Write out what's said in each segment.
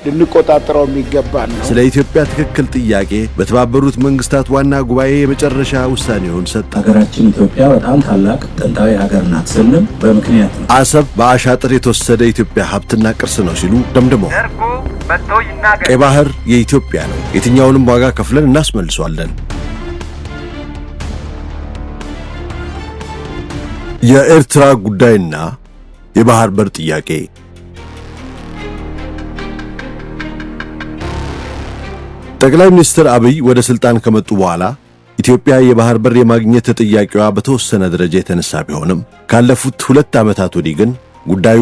ልንቆጣጠረው የሚገባን ነው። ስለ ኢትዮጵያ ትክክል ጥያቄ በተባበሩት መንግስታት ዋና ጉባኤ የመጨረሻ ውሳኔውን ሰጠ። ሀገራችን ኢትዮጵያ በጣም ታላቅ ጥንታዊ ሀገር ናት ስንል በምክንያት ነው። አሰብ በአሻጥር የተወሰደ የኢትዮጵያ ሀብትና ቅርስ ነው ሲሉ ደምድመዋል። ቀይ ባህር የኢትዮጵያ ነው፣ የትኛውንም ዋጋ ከፍለን እናስመልሷለን። የኤርትራ ጉዳይና የባህር በር ጥያቄ ጠቅላይ ሚኒስትር አብይ ወደ ስልጣን ከመጡ በኋላ ኢትዮጵያ የባህር በር የማግኘት ጥያቄዋ በተወሰነ ደረጃ የተነሳ ቢሆንም ካለፉት 2 ዓመታት ወዲህ ግን ጉዳዩ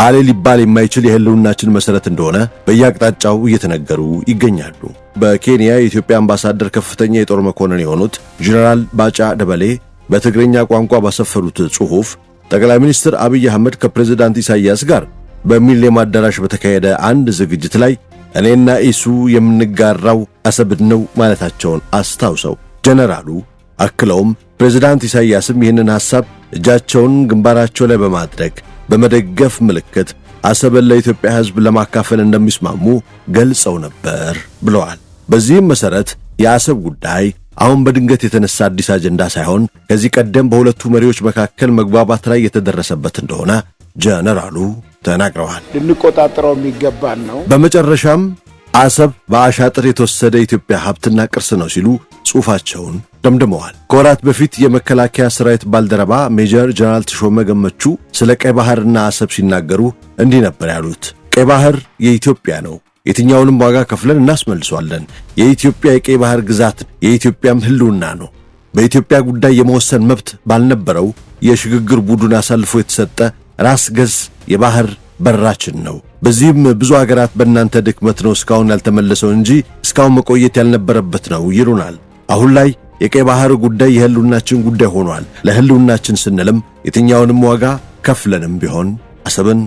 አለ ሊባል የማይችል የህልውናችን መሰረት እንደሆነ በየአቅጣጫው እየተነገሩ ይገኛሉ። በኬንያ የኢትዮጵያ አምባሳደር ከፍተኛ የጦር መኮንን የሆኑት ጄኔራል ባጫ ደበሌ በትግርኛ ቋንቋ ባሰፈሩት ጽሑፍ ጠቅላይ ሚኒስትር አብይ አህመድ ከፕሬዝዳንት ኢሳያስ ጋር በሚሌኒየም አዳራሽ በተካሄደ አንድ ዝግጅት ላይ እኔና ኢሱ የምንጋራው አሰብን ነው ማለታቸውን አስታውሰው ጀነራሉ አክለውም ፕሬዝዳንት ኢሳያስም ይህንን ሐሳብ እጃቸውን ግንባራቸው ላይ በማድረግ በመደገፍ ምልክት አሰብን ለኢትዮጵያ ሕዝብ ለማካፈል እንደሚስማሙ ገልጸው ነበር ብለዋል። በዚህም መሰረት የአሰብ ጉዳይ አሁን በድንገት የተነሳ አዲስ አጀንዳ ሳይሆን ከዚህ ቀደም በሁለቱ መሪዎች መካከል መግባባት ላይ የተደረሰበት እንደሆነ ጀነራሉ ተናግረዋል። ልንቆጣጠረው የሚገባን ነው። በመጨረሻም አሰብ በአሻጥር የተወሰደ የኢትዮጵያ ሀብትና ቅርስ ነው ሲሉ ጽሑፋቸውን ደምድመዋል። ከወራት በፊት የመከላከያ ሰራዊት ባልደረባ ሜጀር ጀነራል ተሾመ ገመቹ ስለ ቀይ ባህርና አሰብ ሲናገሩ እንዲህ ነበር ያሉት። ቀይ ባህር የኢትዮጵያ ነው፣ የትኛውንም ዋጋ ከፍለን እናስመልሷለን። የኢትዮጵያ የቀይ ባህር ግዛት የኢትዮጵያም ህልውና ነው። በኢትዮጵያ ጉዳይ የመወሰን መብት ባልነበረው የሽግግር ቡድን አሳልፎ የተሰጠ ራስ ገዝ የባህር በራችን ነው። በዚህም ብዙ ሀገራት በእናንተ ድክመት ነው እስካሁን ያልተመለሰው እንጂ እስካሁን መቆየት ያልነበረበት ነው ይሉናል። አሁን ላይ የቀይ ባህር ጉዳይ የህልውናችን ጉዳይ ሆኗል። ለህልውናችን ስንልም የትኛውንም ዋጋ ከፍለንም ቢሆን አሰብን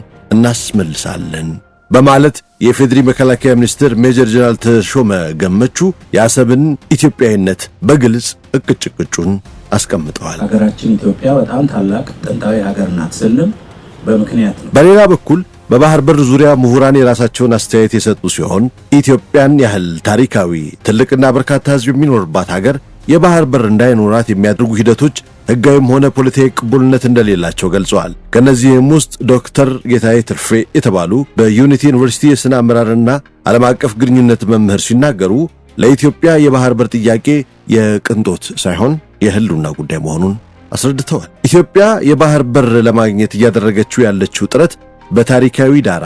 እናስመልሳለን በማለት የፌዴሪ መከላከያ ሚኒስትር ሜጀር ጀነራል ተሾመ ገመቹ የአሰብን ኢትዮጵያዊነት በግልጽ እቅጭቅጩን አስቀምጠዋል። ሀገራችን ኢትዮጵያ በጣም ታላቅ ጥንታዊ ሀገር ናት ስንል በምክንያት ነው። በሌላ በኩል በባህር በር ዙሪያ ምሁራን የራሳቸውን አስተያየት የሰጡ ሲሆን ኢትዮጵያን ያህል ታሪካዊ ትልቅና በርካታ ህዝብ የሚኖርባት ሀገር የባህር በር እንዳይኖራት የሚያደርጉ ሂደቶች ህጋዊም ሆነ ፖለቲካዊ ቅቡልነት እንደሌላቸው ገልጸዋል። ከነዚህም ውስጥ ዶክተር ጌታዬ ትርፌ የተባሉ በዩኒቲ ዩኒቨርሲቲ የሥነ አመራርና ዓለም አቀፍ ግንኙነት መምህር ሲናገሩ ለኢትዮጵያ የባህር በር ጥያቄ የቅንጦት ሳይሆን የህልውና ጉዳይ መሆኑን አስረድተዋል። ኢትዮጵያ የባህር በር ለማግኘት እያደረገችው ያለችው ጥረት በታሪካዊ ዳራ፣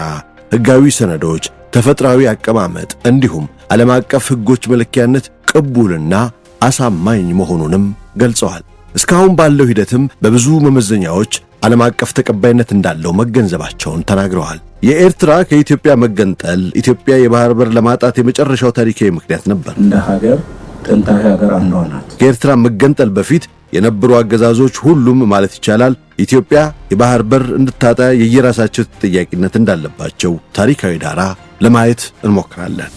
ህጋዊ ሰነዶች፣ ተፈጥሯዊ አቀማመጥ እንዲሁም ዓለም አቀፍ ህጎች መለኪያነት ቅቡልና አሳማኝ መሆኑንም ገልጸዋል። እስካሁን ባለው ሂደትም በብዙ መመዘኛዎች ዓለም አቀፍ ተቀባይነት እንዳለው መገንዘባቸውን ተናግረዋል። የኤርትራ ከኢትዮጵያ መገንጠል ኢትዮጵያ የባህር በር ለማጣት የመጨረሻው ታሪካዊ ምክንያት ነበር። እንደ ሀገር ጥንታዊ ሀገር አንዷ ናት። ከኤርትራ መገንጠል በፊት የነበሩ አገዛዞች ሁሉም ማለት ይቻላል ኢትዮጵያ የባህር በር እንድታጣ የየራሳቸው ተጠያቂነት እንዳለባቸው ታሪካዊ ዳራ ለማየት እንሞክራለን።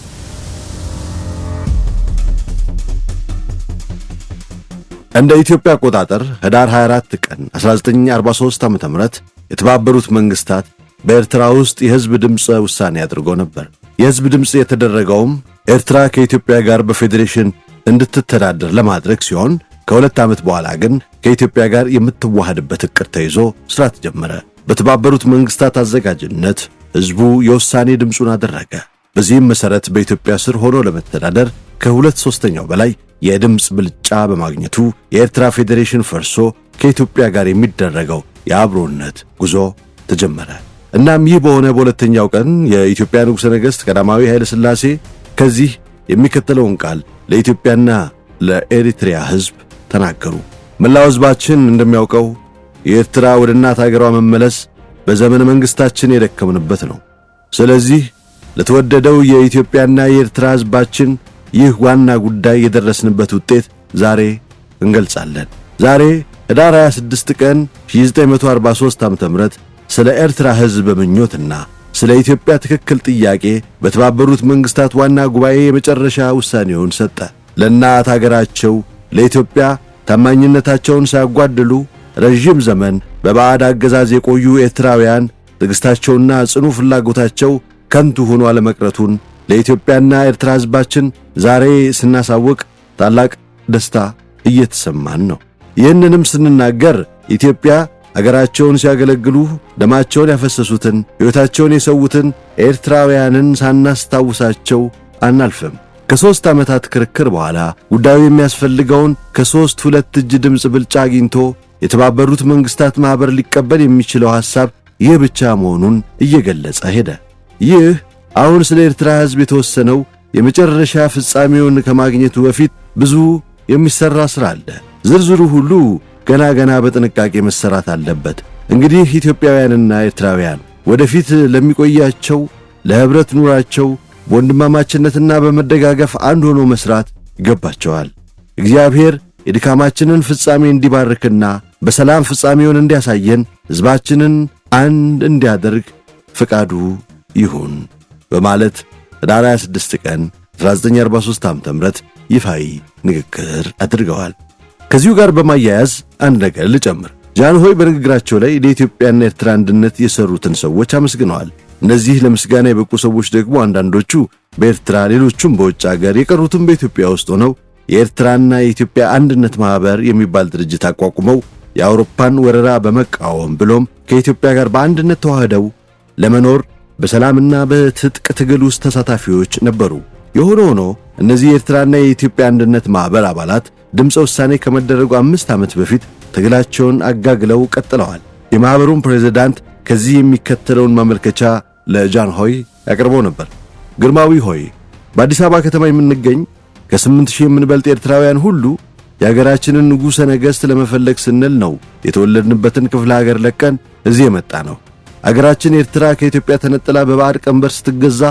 እንደ ኢትዮጵያ አቆጣጠር ህዳር 24 ቀን 1943 ዓ.ም የተባበሩት መንግስታት በኤርትራ ውስጥ የህዝብ ድምፅ ውሳኔ አድርጎ ነበር። የህዝብ ድምፅ የተደረገውም ኤርትራ ከኢትዮጵያ ጋር በፌዴሬሽን እንድትተዳደር ለማድረግ ሲሆን ከ2 ዓመት በኋላ ግን ከኢትዮጵያ ጋር የምትዋሃድበት ዕቅድ ተይዞ ሥራ ተጀመረ። በተባበሩት መንግስታት አዘጋጅነት ህዝቡ የውሳኔ ድምፁን አደረገ። በዚህም መሰረት በኢትዮጵያ ስር ሆኖ ለመተዳደር ከ2/3 በላይ የድምፅ ብልጫ በማግኘቱ የኤርትራ ፌዴሬሽን ፈርሶ ከኢትዮጵያ ጋር የሚደረገው የአብሮነት ጉዞ ተጀመረ። እናም ይህ በሆነ በሁለተኛው ቀን የኢትዮጵያ ንጉሠ ነገሥት ቀዳማዊ ኃይለ ሥላሴ ከዚህ የሚከተለውን ቃል ለኢትዮጵያና ለኤሪትሪያ ህዝብ ተናገሩ። መላው ህዝባችን እንደሚያውቀው የኤርትራ ወደ እናት ሀገሯ መመለስ በዘመነ መንግስታችን የደከምንበት ነው። ስለዚህ ለተወደደው የኢትዮጵያና የኤርትራ ህዝባችን ይህ ዋና ጉዳይ የደረስንበት ውጤት ዛሬ እንገልጻለን። ዛሬ ህዳር 26 ቀን 1943 ዓ.ም ስለ ኤርትራ ህዝብ ምኞትና ስለ ኢትዮጵያ ትክክል ጥያቄ በተባበሩት መንግስታት ዋና ጉባኤ የመጨረሻ ውሳኔውን ሰጠ። ለእናት ሀገራቸው ለኢትዮጵያ ታማኝነታቸውን ሳያጓድሉ ረጅም ዘመን በባዕድ አገዛዝ የቆዩ ኤርትራውያን ትዕግስታቸውና ጽኑ ፍላጎታቸው ከንቱ ሆኖ አለመቅረቱን ለኢትዮጵያና ኤርትራ ሕዝባችን ዛሬ ስናሳውቅ ታላቅ ደስታ እየተሰማን ነው። ይህንንም ስንናገር ኢትዮጵያ አገራቸውን ሲያገለግሉ ደማቸውን ያፈሰሱትን ሕይወታቸውን የሰዉትን ኤርትራውያንን ሳናስታውሳቸው አናልፍም። ከሦስት ዓመታት ክርክር በኋላ ጉዳዩ የሚያስፈልገውን ከሦስት ሁለት እጅ ድምፅ ብልጫ አግኝቶ የተባበሩት መንግሥታት ማኅበር ሊቀበል የሚችለው ሐሳብ ይህ ብቻ መሆኑን እየገለጸ ሄደ። ይህ አሁን ስለ ኤርትራ ሕዝብ የተወሰነው የመጨረሻ ፍጻሜውን ከማግኘቱ በፊት ብዙ የሚሠራ ሥራ አለ። ዝርዝሩ ሁሉ ገና በጥንቃቄ መሰራት አለበት። እንግዲህ ኢትዮጵያውያንና ኤርትራውያን ወደፊት ለሚቆያቸው ለህብረት ኑራቸው በወንድማማችነትና በመደጋገፍ አንድ ሆኖ መስራት ይገባቸዋል። እግዚአብሔር የድካማችንን ፍጻሜ እንዲባርክና በሰላም ፍጻሜውን እንዲያሳየን ሕዝባችንን አንድ እንዲያደርግ ፍቃዱ ይሁን በማለት ኅዳር 26 ቀን 1943 ዓ.ም ይፋዊ ንግግር አድርገዋል። ከዚሁ ጋር በማያያዝ አንድ ነገር ልጨምር። ጃንሆይ በንግግራቸው ላይ ለኢትዮጵያና ኤርትራ አንድነት የሰሩትን ሰዎች አመስግነዋል። እነዚህ ለምስጋና የበቁ ሰዎች ደግሞ አንዳንዶቹ በኤርትራ ሌሎቹም በውጭ ሀገር የቀሩትም በኢትዮጵያ ውስጥ ሆነው የኤርትራና የኢትዮጵያ አንድነት ማኅበር የሚባል ድርጅት አቋቁመው የአውሮፓን ወረራ በመቃወም ብሎም ከኢትዮጵያ ጋር በአንድነት ተዋህደው ለመኖር በሰላምና በትጥቅ ትግል ውስጥ ተሳታፊዎች ነበሩ። የሆነ ሆኖ እነዚህ የኤርትራና የኢትዮጵያ አንድነት ማኅበር አባላት ድምፀ ውሳኔ ከመደረጉ 5 ዓመት በፊት ትግላቸውን አጋግለው ቀጥለዋል። የማኅበሩን ፕሬዝዳንት ከዚህ የሚከተለውን ማመልከቻ ለጃንሆይ ያቀርበው ነበር። ግርማዊ ሆይ፣ በአዲስ አበባ ከተማ የምንገኝ ከ8000 የምንበልጥ ኤርትራውያን ሁሉ የአገራችንን ንጉሠ ነገሥት ለመፈለግ ስንል ነው የተወለድንበትን ክፍለ ሀገር ለቀን እዚህ የመጣ ነው። አገራችን ኤርትራ ከኢትዮጵያ ተነጥላ በባዕድ ቀንበር ስትገዛ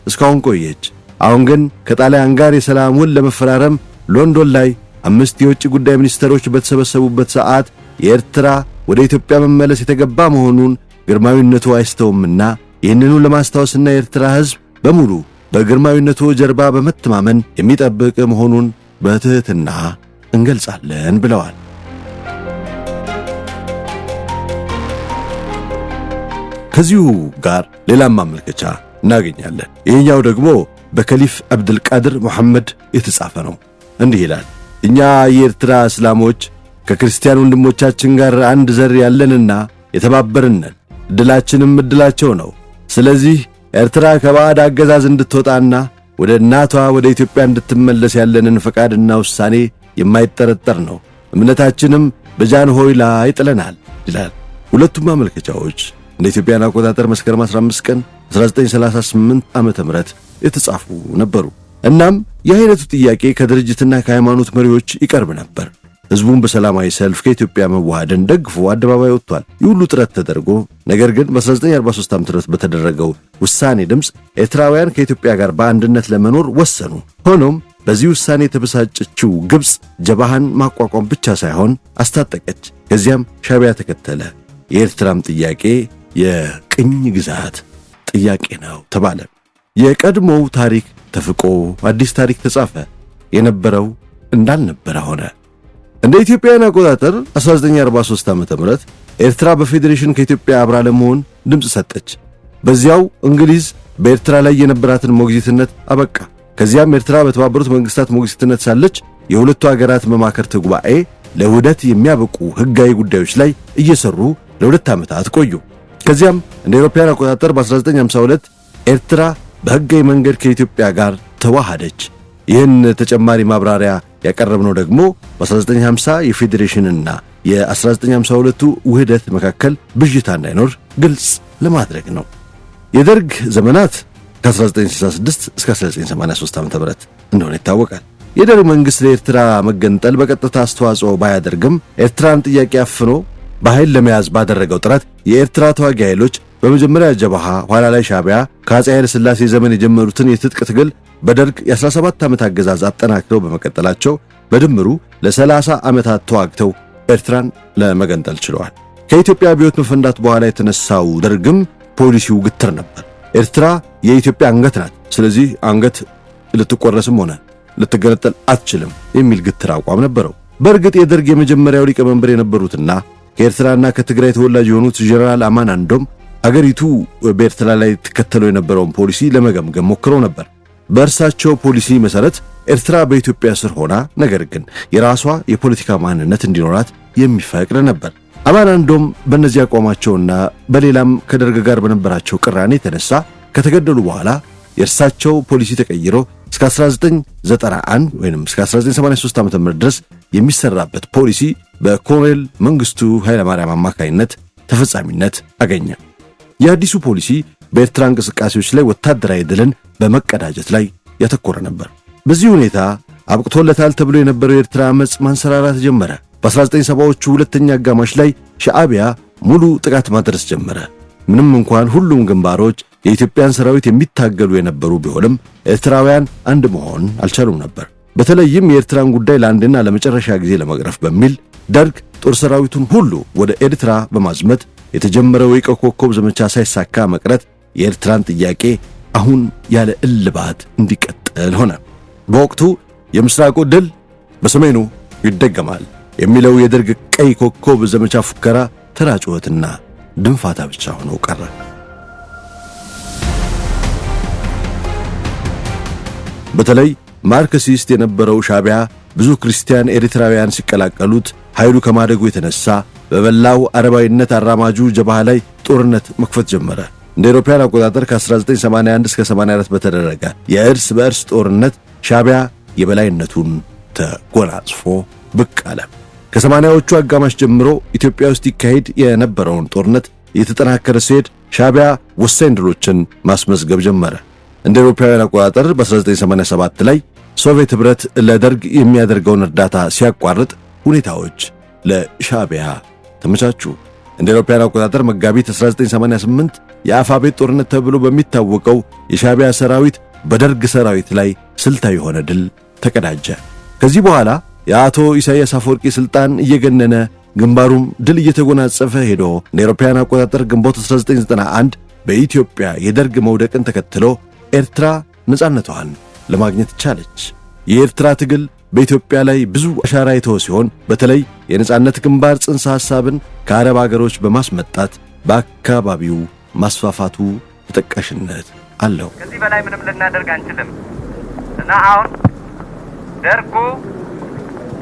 እስካሁን ቆየች። አሁን ግን ከጣሊያን ጋር የሰላም ውል ለመፈራረም ሎንዶን ላይ 5 የውጭ ጉዳይ ሚኒስትሮች በተሰበሰቡበት ሰዓት የኤርትራ ወደ ኢትዮጵያ መመለስ የተገባ መሆኑን ግርማዊነቱ አይስተውምና ይህንኑ ለማስታወስና የኤርትራ ሕዝብ በሙሉ በግርማዊነቱ ጀርባ በመተማመን የሚጠብቅ መሆኑን በትሕትና እንገልጻለን ብለዋል። ከዚሁ ጋር ሌላም ማመልከቻ እናገኛለን። ይህኛው ደግሞ በከሊፍ አብድልቃድር መሐመድ የተጻፈ ነው። እንዲህ ይላል። እኛ የኤርትራ እስላሞች ከክርስቲያን ወንድሞቻችን ጋር አንድ ዘር ያለንና የተባበርነን፣ ዕድላችንም ዕድላቸው ነው። ስለዚህ ኤርትራ ከባዕድ አገዛዝ እንድትወጣና ወደ እናቷ ወደ ኢትዮጵያ እንድትመለስ ያለንን ፈቃድና ውሳኔ የማይጠረጠር ነው። እምነታችንም በጃንሆይ ላይ ጥለናል ይላል። ሁለቱም ማመልከቻዎች እንደ ኢትዮጵያን አቆጣጠር መስከረም 15 ቀን 1938 ዓመተ ምህረት የተጻፉ ነበሩ። እናም የአይነቱ ጥያቄ ከድርጅትና ከሃይማኖት መሪዎች ይቀርብ ነበር። ሕዝቡን በሰላማዊ ሰልፍ ከኢትዮጵያ መዋሃድን ደግፎ አደባባይ ወጥቷል። ይህ ሁሉ ጥረት ተደርጎ ነገር ግን በ1943 ዓ.ም በተደረገው ውሳኔ ድምፅ ኤርትራውያን ከኢትዮጵያ ጋር በአንድነት ለመኖር ወሰኑ። ሆኖም በዚህ ውሳኔ የተበሳጨችው ግብፅ ጀባሃን ማቋቋም ብቻ ሳይሆን አስታጠቀች። ከዚያም ሻዕቢያ ተከተለ። የኤርትራም ጥያቄ የቅኝ ግዛት ጥያቄ ነው ተባለ። የቀድሞው ታሪክ ተፍቆ አዲስ ታሪክ ተጻፈ። የነበረው እንዳልነበረ ሆነ። እንደ ኢትዮጵያውያን አቆጣጠር 1943 ዓ.ም ኤርትራ በፌዴሬሽን ከኢትዮጵያ አብራ ለመሆን ድምፅ ሰጠች። በዚያው እንግሊዝ በኤርትራ ላይ የነበራትን ሞግዚትነት አበቃ። ከዚያም ኤርትራ በተባበሩት መንግስታት ሞግዚትነት ሳለች የሁለቱ ሀገራት መማክርት ጉባኤ ለውህደት የሚያበቁ ሕጋዊ ጉዳዮች ላይ እየሰሩ ለ2 ዓመታት ቆዩ። ከዚያም እንደ አውሮፓውያን አቆጣጠር በ1952 ኤርትራ በሕጋዊ መንገድ ከኢትዮጵያ ጋር ተዋሃደች። ይህን ተጨማሪ ማብራሪያ ያቀረብነው ደግሞ በ1950 የፌዴሬሽንና የ1952ቱ ውህደት መካከል ብዥታ እንዳይኖር ግልጽ ለማድረግ ነው። የደርግ ዘመናት ከ1966 እስከ 1983 ዓ.ም እንደሆነ ይታወቃል። የደርግ መንግሥት ለኤርትራ መገንጠል በቀጥታ አስተዋጽኦ ባያደርግም ኤርትራን ጥያቄ አፍኖ በኃይል ለመያዝ ባደረገው ጥረት የኤርትራ ተዋጊ ኃይሎች በመጀመሪያ ጀብሃ ኋላ ላይ ሻዕቢያ ከአፄ ኃይለ ሥላሴ ዘመን የጀመሩትን የትጥቅ ትግል በደርግ የ17 ዓመት አገዛዝ አጠናክረው በመቀጠላቸው በድምሩ ለ30 ዓመታት ተዋግተው ኤርትራን ለመገንጠል ችለዋል። ከኢትዮጵያ አብዮት መፈንዳት በኋላ የተነሳው ደርግም ፖሊሲው ግትር ነበር። ኤርትራ የኢትዮጵያ አንገት ናት፣ ስለዚህ አንገት ልትቆረስም ሆነ ልትገነጠል አትችልም የሚል ግትር አቋም ነበረው። በእርግጥ የደርግ የመጀመሪያው ሊቀመንበር የነበሩትና ከኤርትራና ከትግራይ ተወላጅ የሆኑት ጄኔራል አማን አንዶም አገሪቱ በኤርትራ ላይ ተከተለው የነበረውን ፖሊሲ ለመገምገም ሞክረው ነበር። በእርሳቸው ፖሊሲ መሰረት ኤርትራ በኢትዮጵያ ስር ሆና ነገር ግን የራሷ የፖለቲካ ማንነት እንዲኖራት የሚፈቅድ ነበር። አባናንዶም በእነዚህ አቋማቸውና በሌላም ከደርግ ጋር በነበራቸው ቅራኔ የተነሳ ከተገደሉ በኋላ የእርሳቸው ፖሊሲ ተቀይሮ እስከ 1991 ወይም እስከ 1983 ዓ.ም ድረስ የሚሰራበት ፖሊሲ በኮሎኔል መንግስቱ ኃይለማርያም አማካይነት ተፈጻሚነት አገኘ። የአዲሱ ፖሊሲ በኤርትራ እንቅስቃሴዎች ላይ ወታደራዊ ድልን በመቀዳጀት ላይ ያተኮረ ነበር። በዚህ ሁኔታ አብቅቶለታል ተብሎ የነበረው የኤርትራ አመጽ ማንሰራራት ጀመረ። በ1970ዎቹ ሁለተኛ አጋማሽ ላይ ሻዕቢያ ሙሉ ጥቃት ማድረስ ጀመረ። ምንም እንኳን ሁሉም ግንባሮች የኢትዮጵያን ሰራዊት የሚታገሉ የነበሩ ቢሆንም ኤርትራውያን አንድ መሆን አልቻሉም ነበር። በተለይም የኤርትራን ጉዳይ ለአንድና ለመጨረሻ ጊዜ ለመቅረፍ በሚል ደርግ ጦር ሰራዊቱን ሁሉ ወደ ኤርትራ በማዝመት የተጀመረው የቀይ ኮከብ ዘመቻ ሳይሳካ መቅረት የኤርትራን ጥያቄ አሁን ያለ እልባት እንዲቀጥል ሆነ። በወቅቱ የምስራቁ ድል በሰሜኑ ይደገማል የሚለው የደርግ ቀይ ኮከብ ዘመቻ ፉከራ ተራ ጩኸትና ድንፋታ ብቻ ሆኖ ቀረ። በተለይ ማርክሲስት የነበረው ሻዕቢያ ብዙ ክርስቲያን ኤርትራውያን ሲቀላቀሉት ኃይሉ ከማደጉ የተነሳ በበላው አረባዊነት አራማጁ ጀብሃ ላይ ጦርነት መክፈት ጀመረ። እንደ አውሮፓውያን አቆጣጠር ከ1981 እስከ 84 በተደረገ የእርስ በእርስ ጦርነት ሻዕቢያ የበላይነቱን ተጎናጽፎ ብቅ አለ። ከ80ዎቹ አጋማሽ ጀምሮ ኢትዮጵያ ውስጥ ይካሄድ የነበረውን ጦርነት እየተጠናከረ ሲሄድ ሻዕቢያ ወሳኝ ድሎችን ማስመዝገብ ጀመረ። እንደ አውሮፓውያን አቆጣጠር በ1987 ላይ ሶቪየት ኅብረት ለደርግ የሚያደርገውን እርዳታ ሲያቋርጥ ሁኔታዎች ለሻዕቢያ ተመቻቹ። እንደ አውሮፓውያን አቆጣጠር መጋቢት 1988 የአፋቤት ጦርነት ተብሎ በሚታወቀው የሻዕቢያ ሰራዊት በደርግ ሰራዊት ላይ ስልታዊ የሆነ ድል ተቀዳጀ። ከዚህ በኋላ የአቶ ኢሳያስ አፈወርቂ ስልጣን እየገነነ ግንባሩም ድል እየተጎናጸፈ ሄዶ እንደ አውሮፓውያን አቆጣጠር ግንቦት 1991 በኢትዮጵያ የደርግ መውደቅን ተከትሎ ኤርትራ ነጻነቷን ለማግኘት ቻለች። የኤርትራ ትግል በኢትዮጵያ ላይ ብዙ አሻራ የተወ ሲሆን በተለይ የነጻነት ግንባር ጽንሰ ሐሳብን ከአረብ አገሮች በማስመጣት በአካባቢው ማስፋፋቱ ተጠቃሽነት አለው። ከዚህ በላይ ምንም ልናደርግ አንችልም እና አሁን ደርጉ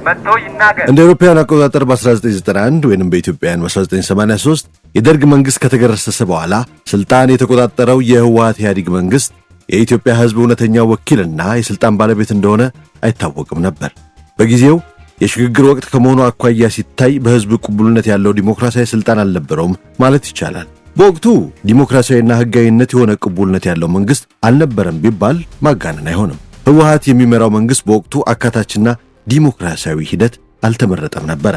መጥቶ ይናገር። እንደ አውሮፓውያን አቆጣጠር በ1991 ወይንም በኢትዮጵያውያን በ1983 የደርግ መንግስት ከተገረሰሰ በኋላ ስልጣን የተቆጣጠረው የህወሓት ኢህአዴግ መንግስት የኢትዮጵያ ህዝብ እውነተኛ ወኪልና የስልጣን ባለቤት እንደሆነ አይታወቅም ነበር። በጊዜው የሽግግር ወቅት ከመሆኑ አኳያ ሲታይ በህዝብ ቅቡልነት ያለው ዲሞክራሲያዊ ስልጣን አልነበረውም ማለት ይቻላል። በወቅቱ ዲሞክራሲያዊና ህጋዊነት የሆነ ቅቡልነት ያለው መንግስት አልነበረም ቢባል ማጋነን አይሆንም። ህወሓት የሚመራው መንግስት በወቅቱ አካታችና ዲሞክራሲያዊ ሂደት አልተመረጠም ነበር።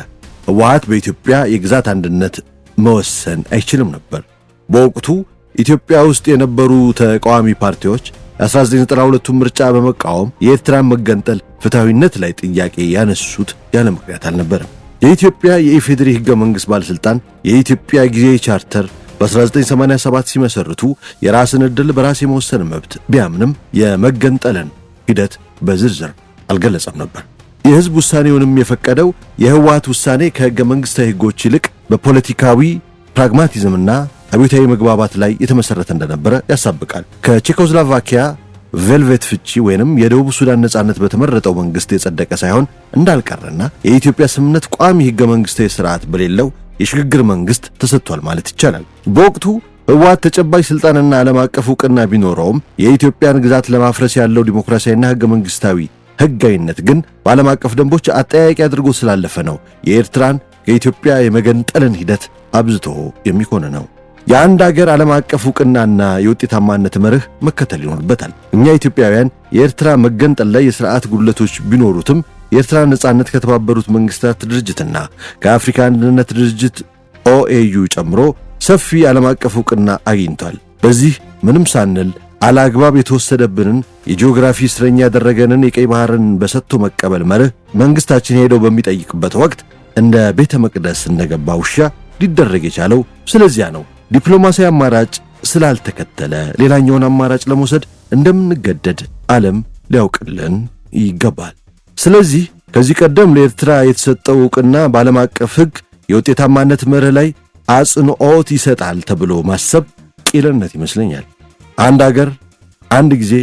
ህወሓት በኢትዮጵያ የግዛት አንድነት መወሰን አይችልም ነበር። በወቅቱ ኢትዮጵያ ውስጥ የነበሩ ተቃዋሚ ፓርቲዎች የ1992ቱን ምርጫ በመቃወም የኤርትራን መገንጠል ፍትሐዊነት ላይ ጥያቄ ያነሱት ያለ ምክንያት አልነበረም። የኢትዮጵያ የኢፌዴሪ ህገ መንግስት ባለስልጣን የኢትዮጵያ ጊዜያዊ ቻርተር በ1987 ሲመሰርቱ የራስን ዕድል በራስ የመወሰን መብት ቢያምንም የመገንጠልን ሂደት በዝርዝር አልገለጸም ነበር። የህዝብ ውሳኔውንም የፈቀደው የህወሓት ውሳኔ ከህገ መንግስታዊ ህጎች ይልቅ በፖለቲካዊ ፕራግማቲዝምና አብዮታዊ መግባባት ላይ የተመሰረተ እንደነበረ ያሳብቃል። ከቼኮስሎቫኪያ ቬልቬት ፍቺ ወይንም የደቡብ ሱዳን ነጻነት በተመረጠው መንግስት የጸደቀ ሳይሆን እንዳልቀረና የኢትዮጵያ ስምምነት ቋሚ ህገ መንግስታዊ ስርዓት በሌለው የሽግግር መንግስት ተሰጥቷል ማለት ይቻላል። በወቅቱ ህወሓት ተጨባጭ ስልጣንና ዓለም አቀፍ ዕውቅና ቢኖረውም የኢትዮጵያን ግዛት ለማፍረስ ያለው ዲሞክራሲያዊና ህገ መንግስታዊ ህጋዊነት ግን በዓለም አቀፍ ደንቦች አጠያያቂ አድርጎ ስላለፈ ነው የኤርትራን ከኢትዮጵያ የመገንጠልን ሂደት አብዝቶ የሚኮንነው። የአንድ አገር ዓለም አቀፍ ዕውቅናና የውጤታማነት መርህ መከተል ይኖርበታል። እኛ ኢትዮጵያውያን የኤርትራ መገንጠል ላይ የሥርዓት ጉድለቶች ቢኖሩትም የኤርትራ ነጻነት ከተባበሩት መንግስታት ድርጅትና ከአፍሪካ አንድነት ድርጅት ኦኤዩ ጨምሮ ሰፊ ዓለም አቀፍ ዕውቅና አግኝቷል። በዚህ ምንም ሳንል አላግባብ የተወሰደብንን የጂኦግራፊ እስረኛ ያደረገንን የቀይ ባህርን በሰጥቶ መቀበል መርህ መንግስታችን ሄደው በሚጠይቅበት ወቅት እንደ ቤተ መቅደስ እንደገባ ውሻ ሊደረግ የቻለው ስለዚያ ነው። ዲፕሎማሲያዊ አማራጭ ስላልተከተለ ሌላኛውን አማራጭ ለመውሰድ እንደምንገደድ ዓለም ሊያውቅልን ይገባል። ስለዚህ ከዚህ ቀደም ለኤርትራ የተሰጠው ዕውቅና በዓለም አቀፍ ሕግ የውጤታማነት መርህ ላይ አጽንዖት ይሰጣል ተብሎ ማሰብ ቂልነት ይመስለኛል። አንድ አገር አንድ ጊዜ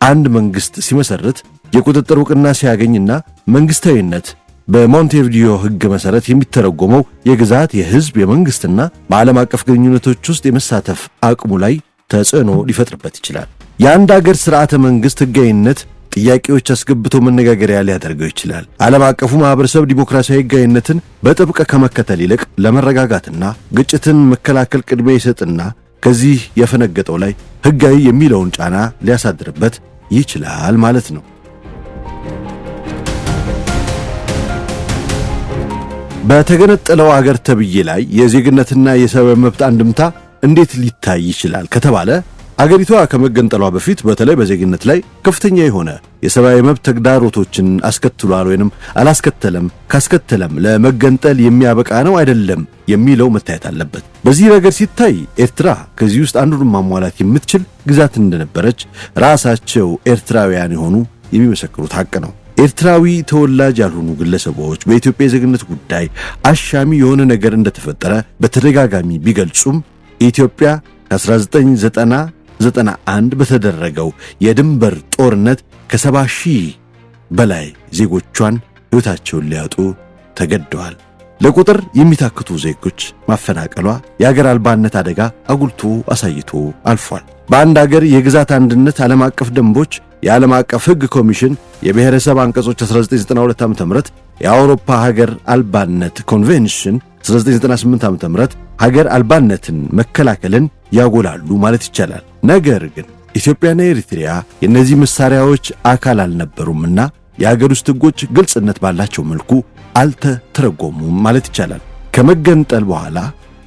አንድ መንግስት ሲመሰርት የቁጥጥር ዕውቅና ሲያገኝና መንግስታዊነት በሞንቴቪዲዮ ሕግ መሰረት የሚተረጎመው የግዛት የህዝብ የመንግስትና በዓለም አቀፍ ግንኙነቶች ውስጥ የመሳተፍ አቅሙ ላይ ተጽዕኖ ሊፈጥርበት ይችላል። የአንድ አገር ስርዓተ መንግስት ሕጋዊነት ጥያቄዎች አስገብቶ መነጋገሪያ ሊያደርገው ይችላል። ዓለም አቀፉ ማህበረሰብ ዲሞክራሲያዊ ሕጋዊነትን በጥብቅ ከመከተል ይልቅ ለመረጋጋትና ግጭትን መከላከል ቅድሚያ ይሰጥና ከዚህ የፈነገጠው ላይ ሕጋዊ የሚለውን ጫና ሊያሳድርበት ይችላል ማለት ነው። በተገነጠለው አገር ተብዬ ላይ የዜግነትና የሰብአዊ መብት አንድምታ እንዴት ሊታይ ይችላል ከተባለ አገሪቷ ከመገንጠሏ በፊት በተለይ በዜግነት ላይ ከፍተኛ የሆነ የሰብአዊ መብት ተግዳሮቶችን አስከትሏል ወይንም አላስከተለም፣ ካስከተለም ለመገንጠል የሚያበቃ ነው አይደለም የሚለው መታየት አለበት። በዚህ ነገር ሲታይ ኤርትራ ከዚህ ውስጥ አንዱን ማሟላት የምትችል ግዛት እንደነበረች ራሳቸው ኤርትራውያን የሆኑ የሚመሰክሩት ሐቅ ነው። ኤርትራዊ ተወላጅ ያልሆኑ ግለሰቦች በኢትዮጵያ የዜግነት ጉዳይ አሻሚ የሆነ ነገር እንደተፈጠረ በተደጋጋሚ ቢገልጹም ኢትዮጵያ ከ1991 በተደረገው የድንበር ጦርነት ከ70,000 በላይ ዜጎቿን ሕይወታቸውን ሊያጡ ተገደዋል። ለቁጥር የሚታክቱ ዜጎች ማፈናቀሏ የአገር አልባነት አደጋ አጉልቶ አሳይቶ አልፏል። በአንድ አገር የግዛት አንድነት ዓለም አቀፍ ደንቦች፣ የዓለም አቀፍ ሕግ ኮሚሽን፣ የብሔረሰብ አንቀጾች 1992 ዓ.ም፣ የአውሮፓ ሀገር አልባነት ኮንቬንሽን 1998 ዓ.ም ሀገር አልባነትን መከላከልን ያጎላሉ ማለት ይቻላል። ነገር ግን ኢትዮጵያና ኤሪትሪያ የእነዚህ መሳሪያዎች አካል አልነበሩምና የአገር ውስጥ ሕጎች ግልጽነት ባላቸው መልኩ አልተተረጎሙም ማለት ይቻላል። ከመገንጠል በኋላ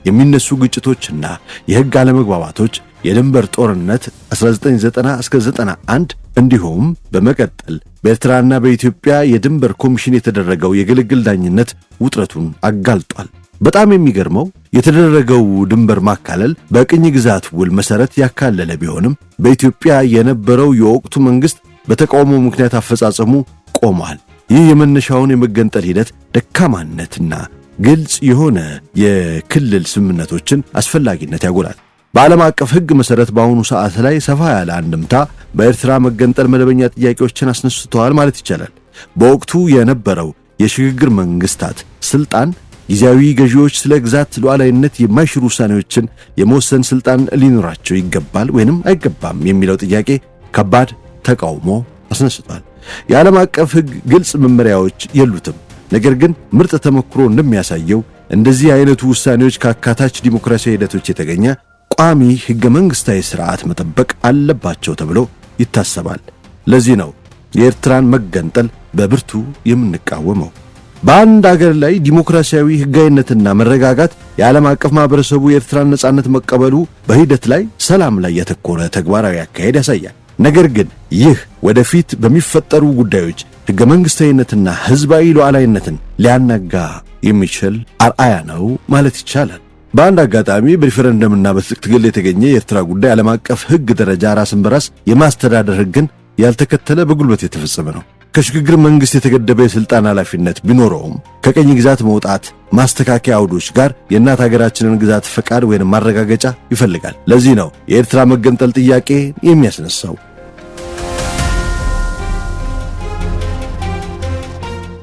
የሚነሱ ግጭቶችና የሕግ አለመግባባቶች የድንበር ጦርነት 1990 እስከ 91 እንዲሁም በመቀጠል በኤርትራና በኢትዮጵያ የድንበር ኮሚሽን የተደረገው የግልግል ዳኝነት ውጥረቱን አጋልጧል። በጣም የሚገርመው የተደረገው ድንበር ማካለል በቅኝ ግዛት ውል መሰረት ያካለለ ቢሆንም በኢትዮጵያ የነበረው የወቅቱ መንግስት በተቃውሞ ምክንያት አፈጻጸሙ ቆሟል። ይህ የመነሻውን የመገንጠል ሂደት ደካማነትና ግልጽ የሆነ የክልል ስምምነቶችን አስፈላጊነት ያጎላል። በዓለም አቀፍ ሕግ መሰረት በአሁኑ ሰዓት ላይ ሰፋ ያለ አንድምታ በኤርትራ መገንጠል መደበኛ ጥያቄዎችን አስነስተዋል ማለት ይቻላል። በወቅቱ የነበረው የሽግግር መንግስታት ስልጣን ጊዜያዊ ገዢዎች ስለ ግዛት ሉዓላዊነት የማይሽሩ ውሳኔዎችን የመወሰን ስልጣን ሊኖራቸው ይገባል ወይንም አይገባም የሚለው ጥያቄ ከባድ ተቃውሞ አስነስቷል። የዓለም አቀፍ ሕግ ግልጽ መመሪያዎች የሉትም። ነገር ግን ምርጥ ተሞክሮ እንደሚያሳየው እንደዚህ አይነቱ ውሳኔዎች ከአካታች ዲሞክራሲያዊ ሂደቶች የተገኘ ቋሚ ሕገ መንግሥታዊ ሥርዓት መጠበቅ አለባቸው ተብሎ ይታሰባል። ለዚህ ነው የኤርትራን መገንጠል በብርቱ የምንቃወመው። በአንድ አገር ላይ ዲሞክራሲያዊ ሕጋዊነትና መረጋጋት የዓለም አቀፍ ማህበረሰቡ የኤርትራን ነጻነት መቀበሉ በሂደት ላይ ሰላም ላይ ያተኮረ ተግባራዊ አካሄድ ያሳያል። ነገር ግን ይህ ወደፊት በሚፈጠሩ ጉዳዮች ሕገ መንግሥታዊነትና ሕዝባዊ ሉዓላዊነትን ሊያናጋ የሚችል አርአያ ነው ማለት ይቻላል። በአንድ አጋጣሚ በሪፈረንደምና በትጥቅ ትግል የተገኘ የኤርትራ ጉዳይ ዓለም አቀፍ ሕግ ደረጃ ራስን በራስ የማስተዳደር ሕግን ያልተከተለ በጉልበት የተፈጸመ ነው። ከሽግግር መንግስት የተገደበ የሥልጣን ኃላፊነት ቢኖረውም ከቀኝ ግዛት መውጣት ማስተካከያ አውዶች ጋር የእናት ሀገራችንን ግዛት ፈቃድ ወይንም ማረጋገጫ ይፈልጋል። ለዚህ ነው የኤርትራ መገንጠል ጥያቄ የሚያስነሳው።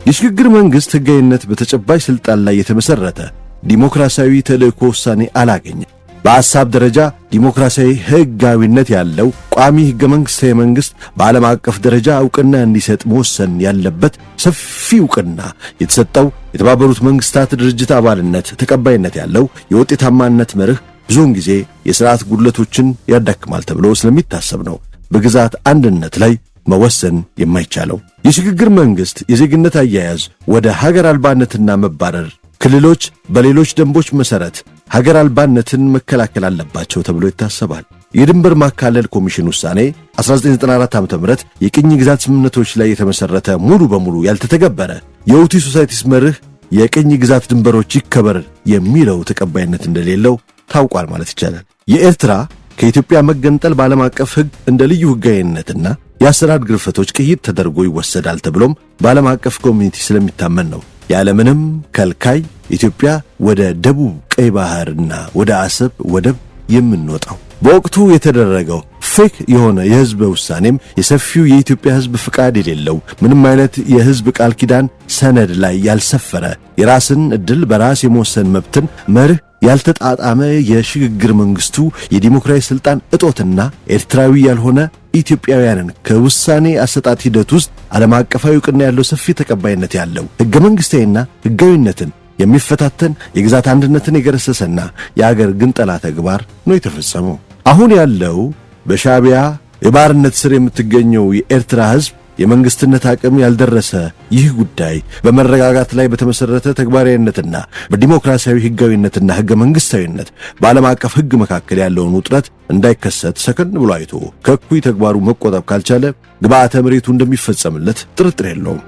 የሽግግር መንግስት ሕጋዊነት በተጨባጭ ሥልጣን ላይ የተመሠረተ ዲሞክራሲያዊ ተልእኮ ውሳኔ አላገኘም። በሐሳብ ደረጃ ዲሞክራሲያዊ ሕጋዊነት ያለው ቋሚ ሕገ መንግሥታዊ መንግሥት በዓለም አቀፍ ደረጃ ዕውቅና እንዲሰጥ መወሰን ያለበት ሰፊ ዕውቅና የተሰጠው የተባበሩት መንግሥታት ድርጅት አባልነት ተቀባይነት ያለው የውጤታማነት መርህ ብዙውን ጊዜ የሥርዓት ጉድለቶችን ያዳክማል ተብሎ ስለሚታሰብ ነው በግዛት አንድነት ላይ መወሰን የማይቻለው። የሽግግር መንግሥት የዜግነት አያያዝ ወደ ሀገር አልባነትና መባረር ክልሎች በሌሎች ደንቦች መሠረት ሀገር አልባነትን መከላከል አለባቸው ተብሎ ይታሰባል። የድንበር ማካለል ኮሚሽን ውሳኔ 1994 ዓ.ም የቅኝ ግዛት ስምምነቶች ላይ የተመሠረተ ሙሉ በሙሉ ያልተተገበረ የውቲ ሶሳይቲስ መርህ የቅኝ ግዛት ድንበሮች ይከበር የሚለው ተቀባይነት እንደሌለው ታውቋል ማለት ይቻላል። የኤርትራ ከኢትዮጵያ መገንጠል በዓለም አቀፍ ሕግ እንደ ልዩ ሕጋዊነትና የአሰራር ግርፈቶች ቅይጥ ተደርጎ ይወሰዳል ተብሎም በዓለም አቀፍ ኮሚኒቲ ስለሚታመን ነው ያለምንም ከልካይ ኢትዮጵያ ወደ ደቡብ ቀይ ባህርና ወደ አሰብ ወደብ የምንወጣው። በወቅቱ የተደረገው ፌክ የሆነ የህዝብ ውሳኔም የሰፊው የኢትዮጵያ ህዝብ ፍቃድ የሌለው ምንም አይነት የህዝብ ቃል ኪዳን ሰነድ ላይ ያልሰፈረ የራስን ዕድል በራስ የመወሰን መብትን መርህ ያልተጣጣመ የሽግግር መንግስቱ የዲሞክራሲ ስልጣን እጦትና ኤርትራዊ ያልሆነ ኢትዮጵያውያንን ከውሳኔ አሰጣጥ ሂደት ውስጥ ዓለም አቀፋዊ ዕውቅና ያለው ሰፊ ተቀባይነት ያለው ህገ መንግስታዊና ህጋዊነትን የሚፈታተን የግዛት አንድነትን የገረሰሰና የአገር ግንጠላ ተግባር ነው የተፈጸመው። አሁን ያለው በሻዕቢያ የባርነት ስር የምትገኘው የኤርትራ ህዝብ የመንግስትነት አቅም ያልደረሰ ይህ ጉዳይ በመረጋጋት ላይ በተመሰረተ ተግባራዊነትና በዲሞክራሲያዊ ህጋዊነትና ህገ መንግስታዊነት በዓለም አቀፍ ህግ መካከል ያለውን ውጥረት እንዳይከሰት ሰከን ብሎ አይቶ ከእኩይ ተግባሩ መቆጠብ ካልቻለ ግብዓተ መሬቱ እንደሚፈጸምለት ጥርጥር የለውም።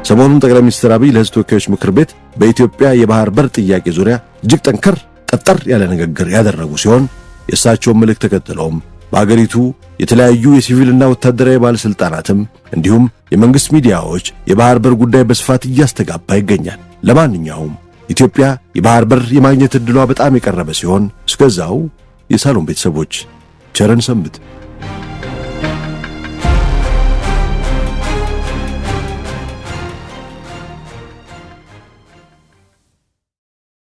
ሰሞኑን ጠቅላይ ሚኒስትር አብይ ለህዝብ ተወካዮች ምክር ቤት በኢትዮጵያ የባህር በር ጥያቄ ዙሪያ እጅግ ጠጠር ያለ ንግግር ያደረጉ ሲሆን የእሳቸውን መልእክት ተከትለውም በአገሪቱ የተለያዩ የሲቪልና ወታደራዊ ባለስልጣናትም እንዲሁም የመንግስት ሚዲያዎች የባህር በር ጉዳይ በስፋት እያስተጋባ ይገኛል። ለማንኛውም ኢትዮጵያ የባህር በር የማግኘት ዕድሏ በጣም የቀረበ ሲሆን እስከዛው የሳሎን ቤተሰቦች ቸርን ሰንብት።